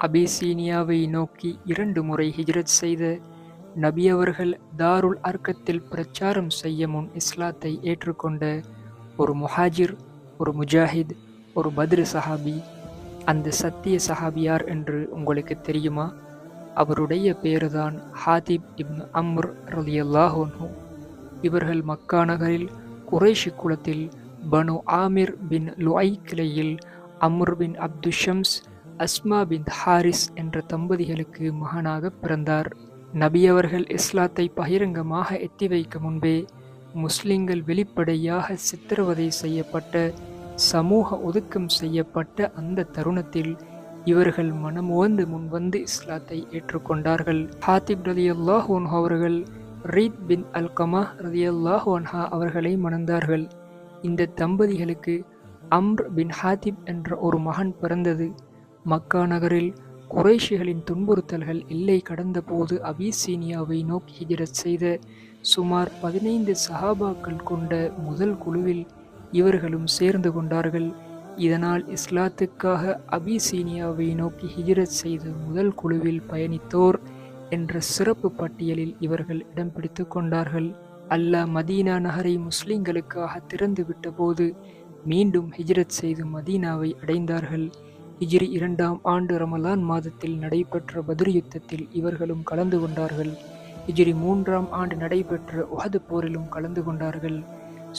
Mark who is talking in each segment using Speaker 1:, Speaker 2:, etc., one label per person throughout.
Speaker 1: அபிசீனியாவை நோக்கி 2 முறை ஹிஜ்ரத் செய்த நபி அவர்கள் தாருல் அர்கத்தில் பிரச்சாரம் செய்ய முன் இஸ்லாத்தை ஏற்றுக்கொண்ட ஒரு முஹாஜிர், ஒரு முஜாஹித், ஒரு பத்ர் சஹாபி. அந்த சத்திய சஹாபி யார் என்று உங்களுக்கு தெரியுமா? அவருடைய பேருதான் ஹாதிப் இப்னு அம்ர் ரலியல்லாஹு அன்ஹு. இவர்கள் மக்கா நகரில் குறைஷி குலத்தில் பனு ஆமிர் பின் லுஐ கிளையில் அம்ர் பின் அப்துஷம்ஸ், அஸ்மா பின் ஹாரிஸ் என்ற தம்பதிகளுக்கு மகனாக பிறந்தார். நபி அவர்கள் இஸ்லாத்தை பகிரங்கமாக எத்தி வைக்க முன்பே முஸ்லிம்கள் வெளிப்படையாக சித்திரவதை செய்யப்பட்ட, சமூக ஒதுக்கம் செய்யப்பட்ட அந்த தருணத்தில் இவர்கள் மனமுவந்து முன்வந்து இஸ்லாத்தை ஏற்றுக்கொண்டார்கள். ஹாத்திப் ரலியல்லாஹு அன்ஹு அவர்கள் ரீத் பின் அல்கமா ரலியல்லாஹு அன்ஹா அவர்களை மணந்தார்கள். இந்த தம்பதிகளுக்கு அம்ர் பின் ஹாத்திப் என்ற ஒரு மகன் பிறந்தது. மக்கா நகரில் குறைஷிகளின் துன்புறுத்தல்கள் எல்லை கடந்த போது அபிசீனியாவை நோக்கி ஹிஜ்ரத் செய்த சுமார் 15 சஹாபாக்கள் கொண்ட முதல் குழுவில் இவர்களும் சேர்ந்து கொண்டார்கள். இதனால் இஸ்லாத்துக்காக அபிசீனியாவை நோக்கி ஹிஜ்ரத் செய்த முதல் குழுவில் பயணித்தோர் என்ற சிறப்பு பட்டியலில் இவர்கள் இடம் பிடித்து கொண்டார்கள். அல்லாஹ் மதீனா நகரை முஸ்லிம்களுக்காக திறந்து விட்ட போது மீண்டும் ஹிஜ்ரத் செய்து மதீனாவை அடைந்தார்கள். ஹிஜ்ரி 2ஆம் ஆண்டு ரமலான் மாதத்தில் நடைபெற்ற பத்ர் யுத்தத்தில் இவர்களும் கலந்து கொண்டார்கள். ஹிஜ்ரி 3ஆம் ஆண்டு நடைபெற்ற உஹது போரிலும் கலந்து கொண்டார்கள்.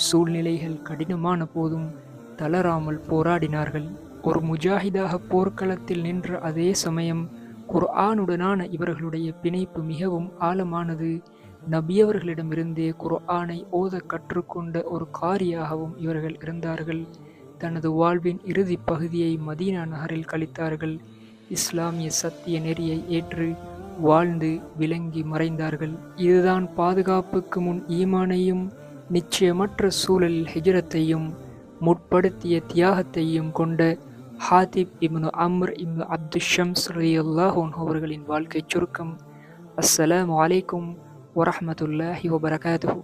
Speaker 1: சூழ்நிலைகள் கடினமான போதும் தளராமல் போராடினார்கள். ஒரு முஜாஹிதாக போர்க்களத்தில் நின்ற அதே சமயம் குர்ஆனுடனான இவர்களுடைய பிணைப்பு மிகவும் ஆழமானது. நபியவர்களிடமிருந்தே குர்ஆனை ஓத கற்றுக்கொண்ட ஒரு காரியாகவும் இவர்கள் இருந்தார்கள். தனது வாழ்வின் இறுதி பகுதியை மதீனா நகரில் கழித்தார்கள். இஸ்லாமிய சத்திய நெறியை ஏற்று வாழ்ந்து விளங்கி மறைந்தார்கள். இதுதான் பாதுகாப்புக்கு முன் ஈமானையும் நிச்சயமற்ற சூழலில் ஹிஜ்ரத்தையும் முற்படுத்திய தியாகத்தையும் கொண்ட ஹாதிப் இப்னு அம்ர் இப்னு அப்துஷம்ஸ் ரலியல்லாஹு அன்ஹு அவர்களின் வாழ்க்கை சுருக்கம். அஸ்ஸலாமு அலைக்கும் வரஹ்மத்துல்லாஹி வபரகாத்துஹு.